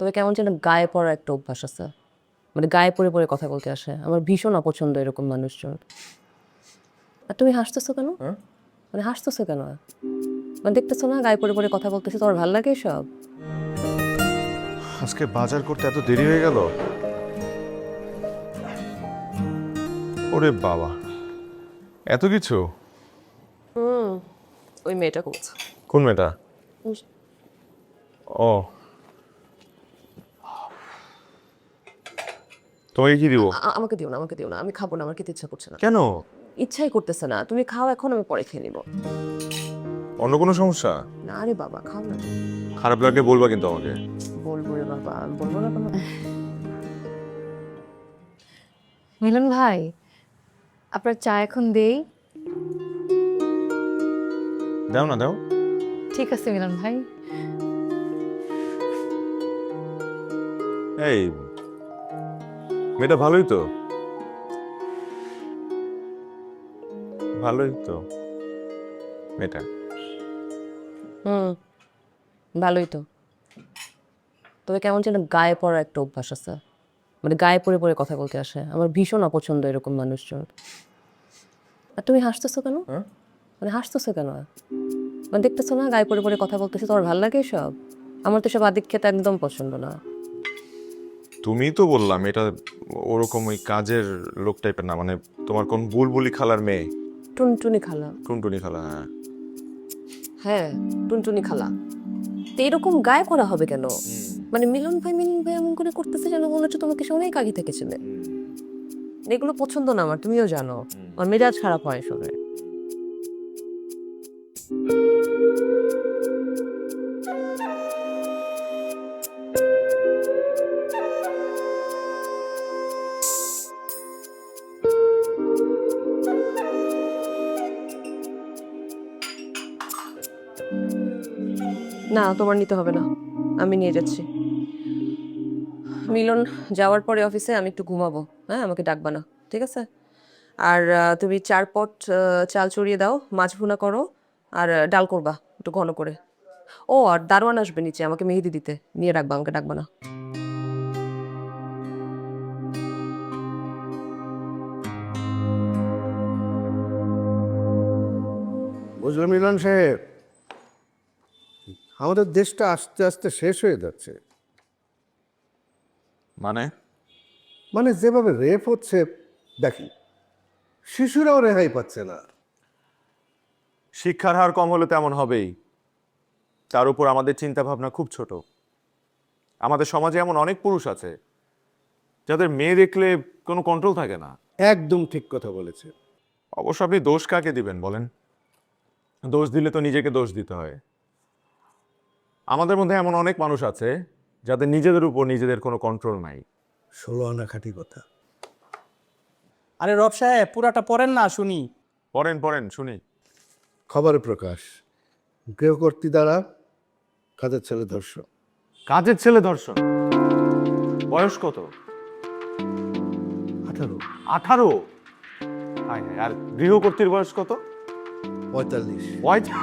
তবে কেমন যেন গায়ে পড়ার একটা অভ্যাস আছে, মানে গায়ে পড়ে পড়ে কথা বলতে আসে। আমার ভীষণ অপছন্দ এরকম মানুষজন। আর তুমি হাসতেছো কেন? মানে হাসতেছো কেন? মানে দেখতেছো না গায়ে পড়ে পড়ে কথা বলতেছে, তোমার ভালো লাগে সব? আজকে বাজার করতে এত দেরি হয়ে গেল। ওরে বাবা, এত কিছু! ওই মেয়েটা করছে। কোন মেয়েটা? ও, তোমাকে কি দিব? আমাকে দিও না, আমাকে দিও না, আমি খাবো না, আমার খেতে ইচ্ছা করছে না। কেন? ইচ্ছাই করতেছে না, তুমি খাও এখন, আমি পরে খেয়ে নিবো। অন্য কোনো সমস্যা? না রে বাবা, খাও না। খারাপ লাগলে বলবা কিন্তু আমাকে। বলবো রে বাবা, আমি বলবো না কেন? মিলন ভাই, আপনার চা এখন দেই? দাও না, দাও। ঠিক আছে মিলন ভাই। এই মেয়েটা ভালোই তো, ভালোই তো মেয়েটা। হুম, ভালোই তো। তবে কেমন যেন গায়ে পড়ার একটা অভ্যাস আছে, মানে গায়ে পড়ে পড়ে কথা বলতে আসে। আমার ভীষণ অপছন্দ এরকম মানুষজন। আর তুমি হাসতেছো কেন? মানে হাসতেছো কেন? মানে দেখতেছো না গায়ে পড়ে পড়ে কথা বলতেছে, তোমার ভালো লাগে সব? আমার তো সব আদিক খেতে একদম পছন্দ না। তুমি তো বললাম এটা ওরকম ওই কাজের লোক টাইপের না, মানে তোমার কোন বুলবুলি খালার মেয়ে? টুনটুনি খালা। টুনটুনি খালা, হ্যাঁ। হ্যাঁ, টুনটুনি খালা। তো এরকম গায়ে পড়া হবে কেন? মানে মিলন ভাই এমন করে করতেছে যেন মনে হচ্ছে তোমাকে সে অনেক আগে থেকে ছিল। এগুলো পছন্দ না আমার, তুমিও জানো। আমার মেজাজ খারাপ হয় শুনে। না, তোমার নিতে হবে না, আমি নিয়ে যাচ্ছি। মিলন যাওয়ার পরে অফিসে আমি একটু ঘুমাবো। হ্যাঁ, আমাকে ডাকবা না, ঠিক আছে? আর তুমি 4 পট চাল চড়িয়ে দাও, মাছ ভুনা করো, আর ডাল করবা একটু ঘন করে। ও, আর দারোয়ান আসবে নিচে আমাকে মেহেদি দিতে, নিয়ে রাখবা, আমাকে ডাকবা না। বুঝলেন মিলন সাহেব, আমাদের দেশটা আস্তে আস্তে শেষ হয়ে যাচ্ছে। মানে মানে যেভাবে রেপ হচ্ছে দেখি, শিশুরাও রেহাই পাচ্ছে না। শিক্ষার হার কম হলে তেমন হবেই। তার উপর আমাদের চিন্তা ভাবনা খুব ছোট। আমাদের সমাজে এমন অনেক পুরুষ আছে যাদের মেয়ে দেখলে কোনো কন্ট্রোল থাকে না। একদম ঠিক কথা বলেছে। অবশ্য আপনি দোষ কাকে দিবেন বলেন? দোষ দিলে তো নিজেকে দোষ দিতে হয়। আমাদের মধ্যে এমন অনেক মানুষ আছে যাদের নিজেদের উপর নিজেদের কোনো কন্ট্রোল নাই। 16 আনা খাঁটি কথা। আরে রব সাহেব, পুরাটা পড়েন না শুনি। পড়েন পড়েন শুনি। খবরে প্রকাশ, গৃহকর্ত্রী দ্বারা কাজের ছেলে ধর্ষণ। কাজের ছেলে ধর্ষণ? বয়স কত? 18, 18? হায় হায়, আর গৃহকর্ত্রীর বয়স কত? 45।